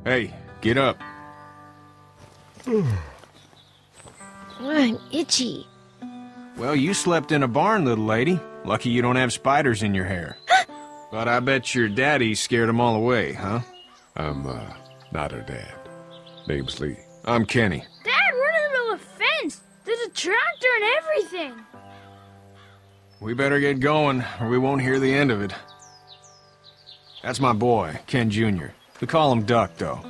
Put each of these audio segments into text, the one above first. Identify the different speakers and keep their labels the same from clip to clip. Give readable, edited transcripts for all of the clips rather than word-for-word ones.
Speaker 1: Hey, get up.
Speaker 2: I'm itchy.
Speaker 1: Well, you slept in a barn, little lady. Lucky you don't have spiders in your hair. But I bet your daddy scared them all away, huh?
Speaker 3: I'm, not her dad. Name's Lee.
Speaker 1: I'm Kenny.
Speaker 2: Dad, we're in the middle of a fence. There's a tractor and everything.
Speaker 1: We better get going, or we won't hear the end of it. That's my boy, Ken Jr. We call him Duck, though.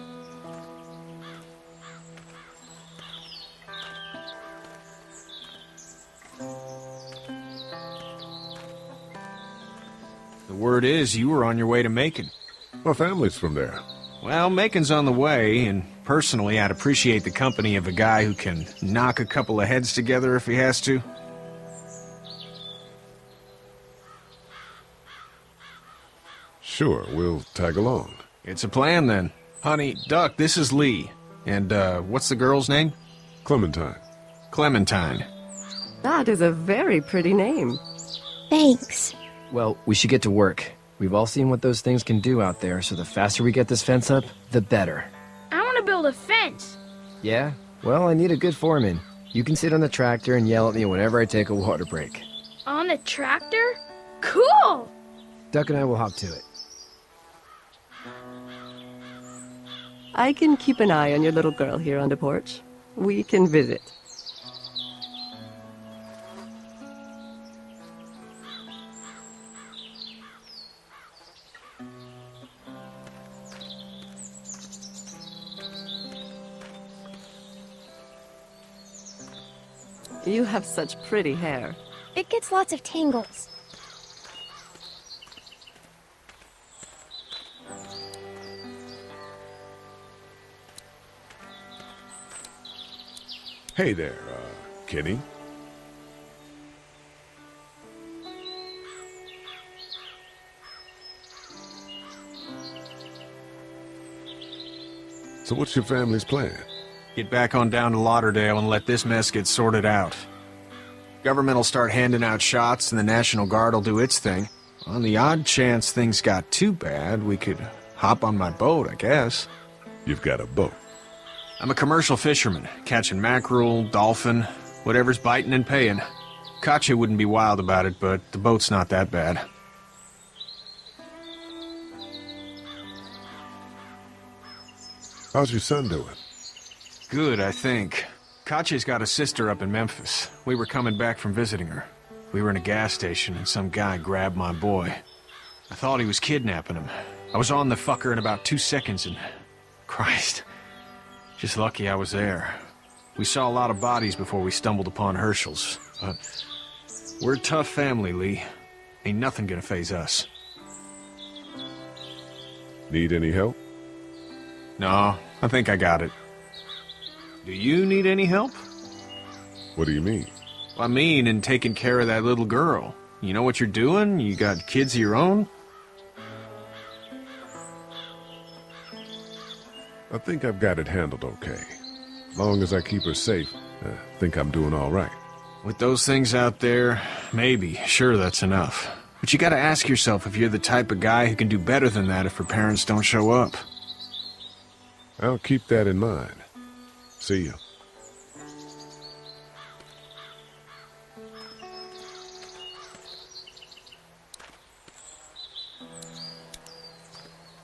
Speaker 1: The word is you were on your way to Macon.
Speaker 3: My family's from there.
Speaker 1: Well, Macon's on the way, and personally, I'd appreciate the company of a guy who can knock a couple of heads together if he has to.
Speaker 3: Sure, we'll tag along.
Speaker 1: It's a plan, then. Honey, Duck, this is Lee. And, what's the girl's name?
Speaker 3: Clementine.
Speaker 1: Clementine.
Speaker 4: That is a very pretty name.
Speaker 2: Thanks.
Speaker 5: Well, we should get to work. We've all seen what those things can do out there, so the faster we get this fence up, the better.
Speaker 2: I want to build a fence.
Speaker 5: Yeah? Well, I need a good foreman. You can sit on the tractor and yell at me whenever I take a water break.
Speaker 2: On the tractor? Cool!
Speaker 5: Duck and I will hop to it.
Speaker 4: I can keep an eye on your little girl here on the porch. We can visit. You have such pretty hair.
Speaker 2: It gets lots of tangles.
Speaker 3: Hey there, Kenny. So what's your family's plan?
Speaker 1: Get back on down to Lauderdale and let this mess get sorted out. Government will start handing out shots and the National Guard will do its thing. On the odd chance things got too bad, we could hop on my boat, I guess.
Speaker 3: You've got a boat.
Speaker 1: I'm a commercial fisherman, catching mackerel, dolphin, whatever's biting and paying. Katya wouldn't be wild about it, but the boat's not that bad.
Speaker 3: How's your son doing?
Speaker 1: Good, I think. Katya's got a sister up in Memphis. We were coming back from visiting her. We were in a gas station and some guy grabbed my boy. I thought he was kidnapping him. I was on the fucker in about 2 seconds and... Christ. Just lucky I was there. We saw a lot of bodies before we stumbled upon Herschel's. But we're a tough family, Lee. Ain't nothing gonna faze us.
Speaker 3: Need any help?
Speaker 1: No, I think I got it. Do you need any help?
Speaker 3: What do you mean?
Speaker 1: I mean, in taking care of that little girl. You know what you're doing? You got kids of your own?
Speaker 3: I think I've got it handled okay. As long as I keep her safe, I think I'm doing all right.
Speaker 1: With those things out there, maybe. Sure, that's enough. But you gotta ask yourself if you're the type of guy who can do better than that if her parents don't show up.
Speaker 3: I'll keep that in mind. See you.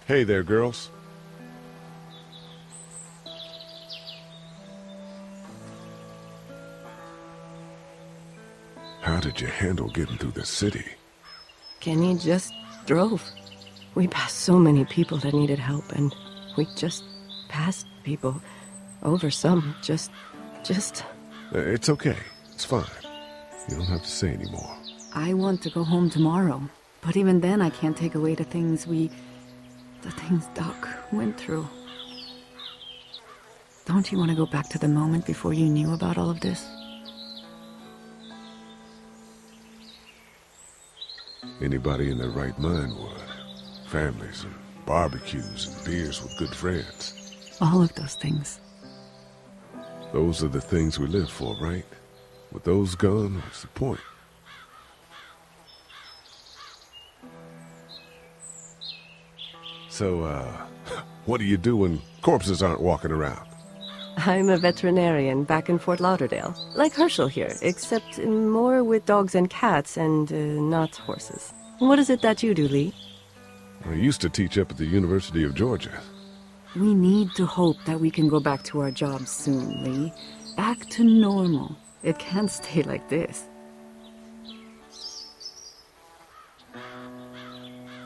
Speaker 3: Hey there, girls. How did you handle getting through the city?
Speaker 4: Kenny just drove. We passed so many people that needed help, and we just passed people. Over some, just...
Speaker 3: It's okay. It's fine. You don't have to say anymore.
Speaker 6: I want to go home tomorrow, but even then I can't take away the things Doc went through. Don't you want to go back to the moment before you knew about all of this?
Speaker 3: Anybody in their right mind would. Families and barbecues and beers with good friends.
Speaker 6: All of those things.
Speaker 3: Those are the things we live for, right? With those gone, what's the point? So, what do you do when corpses aren't walking around?
Speaker 4: I'm a veterinarian back in Fort Lauderdale. Like Herschel here, except more with dogs and cats and not horses. What is it that you do, Lee?
Speaker 3: I used to teach up at the University of Georgia.
Speaker 6: We need to hope that we can go back to our jobs soon, Lee. Back to normal. It can't stay like this.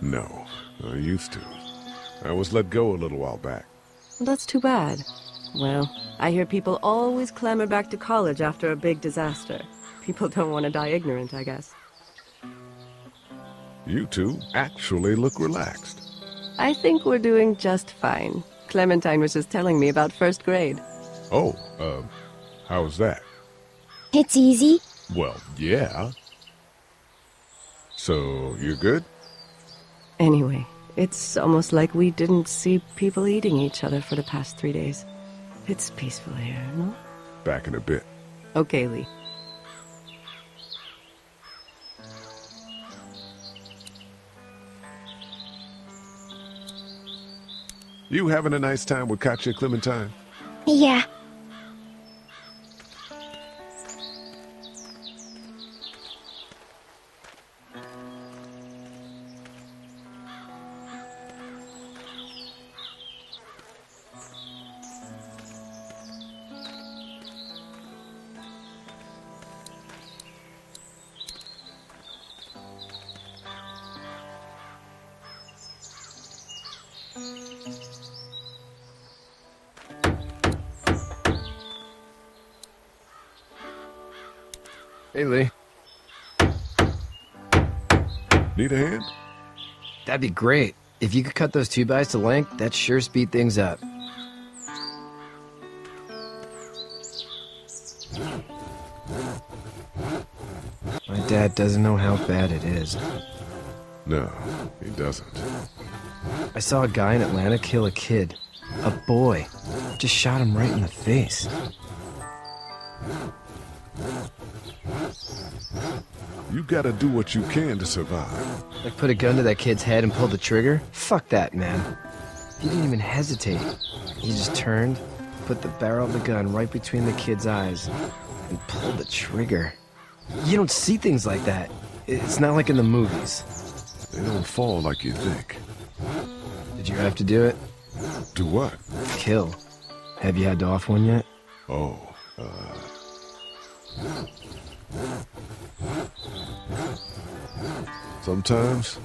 Speaker 3: No, I used to. I was let go a little while back.
Speaker 4: That's too bad. Well, I hear people always clamor back to college after a big disaster. People don't want to die ignorant, I guess.
Speaker 3: You two actually look relaxed.
Speaker 4: I think we're doing just fine. Clementine was just telling me about first grade.
Speaker 3: Oh, how's that?
Speaker 2: It's easy.
Speaker 3: Well, yeah. So, you're good?
Speaker 4: Anyway, it's almost like we didn't see people eating each other for the past 3 days. It's peaceful here, no?
Speaker 3: Back in a bit.
Speaker 4: Okay, Lee.
Speaker 3: You having a nice time with Katya, Clementine?
Speaker 2: Yeah.
Speaker 5: Hey, Lee.
Speaker 3: Need a hand?
Speaker 5: That'd be great. If you could cut those 2x to length, that'd sure speed things up. My dad doesn't know how bad it is.
Speaker 3: No, he doesn't.
Speaker 5: I saw a guy in Atlanta kill a kid. A boy. Just shot him right in the face.
Speaker 3: You gotta do what you can to survive.
Speaker 5: Like put a gun to that kid's head and pull the trigger? Fuck that, man. He didn't even hesitate. He just turned, put the barrel of the gun right between the kid's eyes, and pulled the trigger. You don't see things like that. It's not like in the movies.
Speaker 3: They don't fall like you think.
Speaker 5: Did you have to do it?
Speaker 3: Do what?
Speaker 5: Kill. Have you had to off one yet?
Speaker 3: Oh, sometimes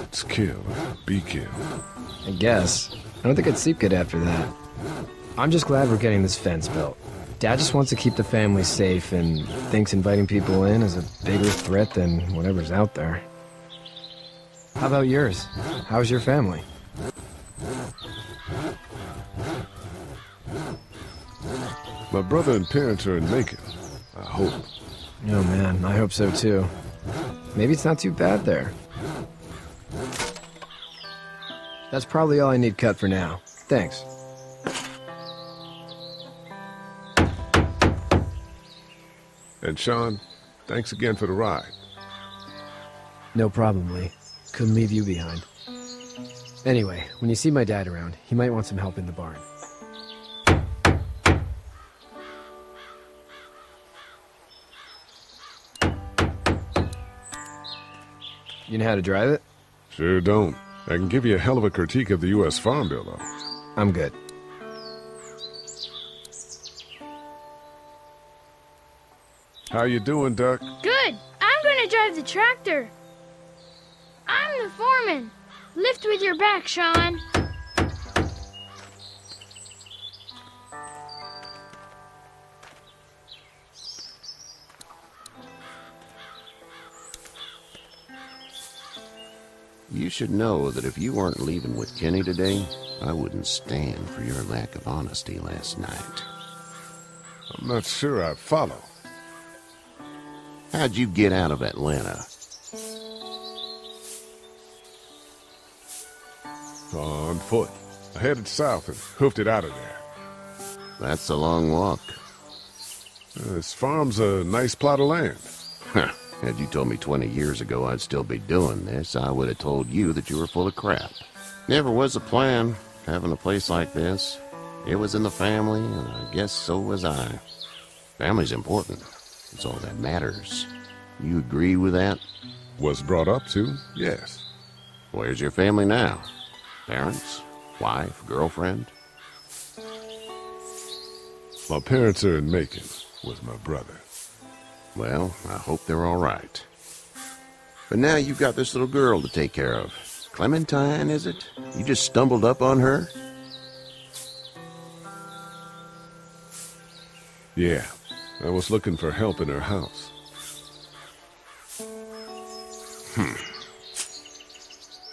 Speaker 3: it's kill or be killed.
Speaker 5: I guess. I don't think I'd sleep good after that. I'm just glad we're getting this fence built. Dad just wants to keep the family safe and thinks inviting people in is a bigger threat than whatever's out there. How about yours? How's your family?
Speaker 3: My brother and parents are in Macon. I hope.
Speaker 5: Oh man, I hope so too. Maybe it's not too bad there. That's probably all I need cut for now. Thanks.
Speaker 3: And Sean, thanks again for the ride.
Speaker 5: No problem, Lee. Couldn't leave you behind. Anyway, when you see my dad around, he might want some help in the barn. You know how to drive it?
Speaker 3: Sure don't. I can give you a hell of a critique of the U.S. Farm Bill, though.
Speaker 5: I'm good.
Speaker 3: How you doing, Duck?
Speaker 2: Good. I'm gonna drive the tractor. I'm the foreman. Lift with your back, Sean.
Speaker 7: You should know that if you weren't leaving with Kenny today, I wouldn't stand for your lack of honesty last night.
Speaker 3: I'm not sure I'd follow.
Speaker 7: How'd you get out of Atlanta?
Speaker 3: On foot. I headed south and hoofed it out of there.
Speaker 7: That's a long walk.
Speaker 3: This farm's a nice plot of land.
Speaker 7: Had you told me 20 years ago I'd still be doing this, I would have told you that you were full of crap. Never was a plan, having a place like this. It was in the family, and I guess so was I. Family's important. It's all that matters. You agree with that?
Speaker 3: Was brought up to, yes.
Speaker 7: Where's your family now? Parents? Wife? Girlfriend?
Speaker 3: My parents are in Macon, with my brother.
Speaker 7: Well, I hope they're all right. But now you've got this little girl to take care of. Clementine, is it? You just stumbled up on her?
Speaker 3: Yeah, I was looking for help in her house.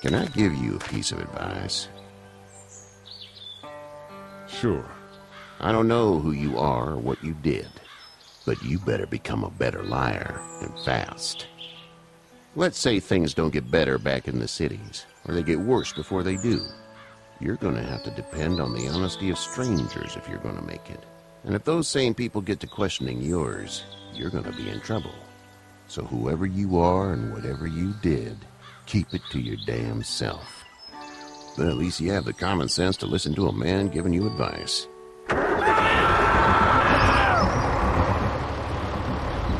Speaker 7: Can I give you a piece of advice?
Speaker 3: Sure.
Speaker 7: I don't know who you are or what you did, but you better become a better liar, and fast. Let's say things don't get better back in the cities, or they get worse before they do. You're gonna have to depend on the honesty of strangers if you're gonna make it. And if those same people get to questioning yours, you're gonna be in trouble. So whoever you are and whatever you did, keep it to your damn self. But at least you have the common sense to listen to a man giving you advice.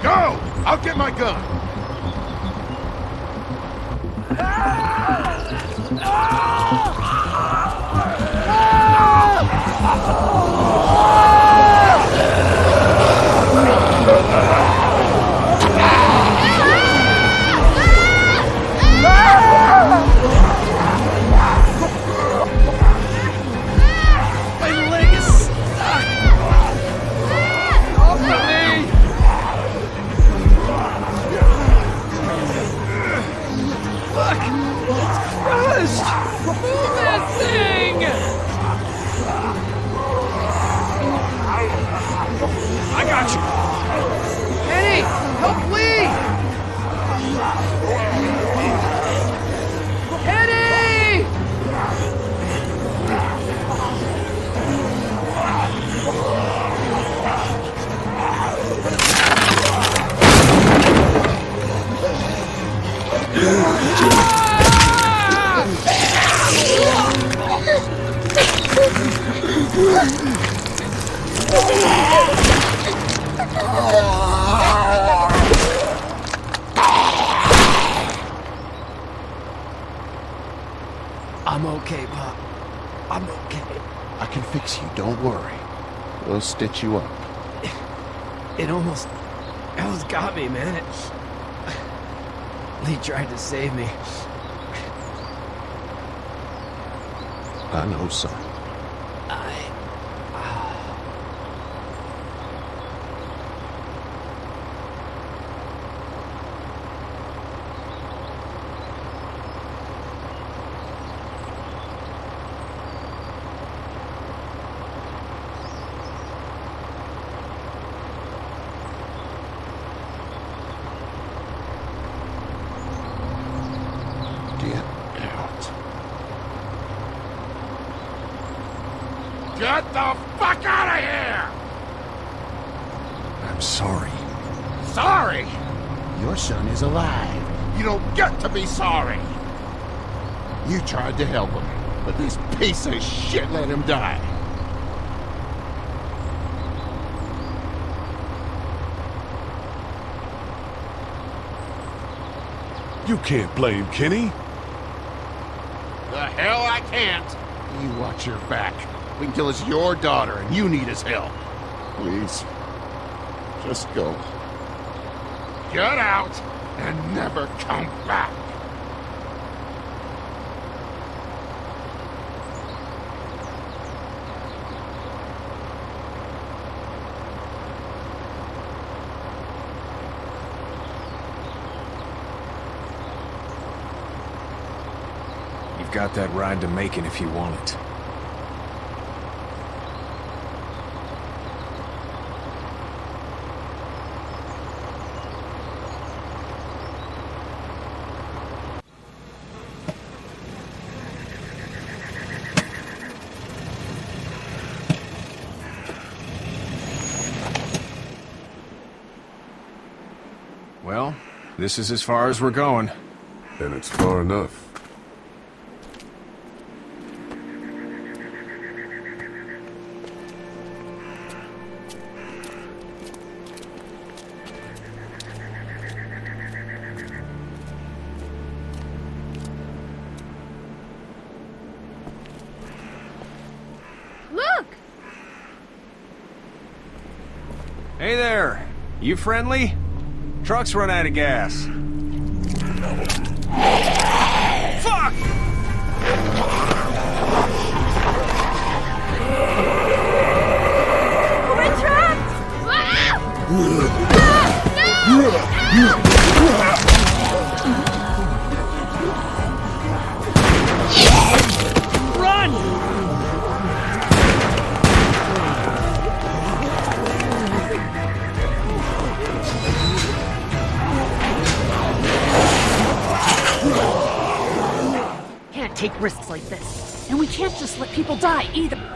Speaker 8: Go! I'll get my gun!
Speaker 5: I'm okay, Pop. I'm okay.
Speaker 7: I can fix you, don't worry. We'll stitch you up.
Speaker 5: It almost got me, man. Lee tried to save me.
Speaker 7: I know, son.
Speaker 8: Get the fuck out of here!
Speaker 1: I'm sorry.
Speaker 8: Sorry? Your son is alive. You don't get to be sorry. You tried to help him, but this piece of shit let him die.
Speaker 3: You can't blame Kenny.
Speaker 8: The hell I can't. You watch your back. We can tell it's your daughter and you need his help. Please. Just go. Get out and never come back.
Speaker 1: You've got that ride to Macon if you want it. Well, this is as far as we're going.
Speaker 3: And it's far enough.
Speaker 1: Hey there. You friendly? Truck's run out of gas. Fuck!
Speaker 2: We're trapped!
Speaker 9: Can't take risks like this. And we can't just let people die either.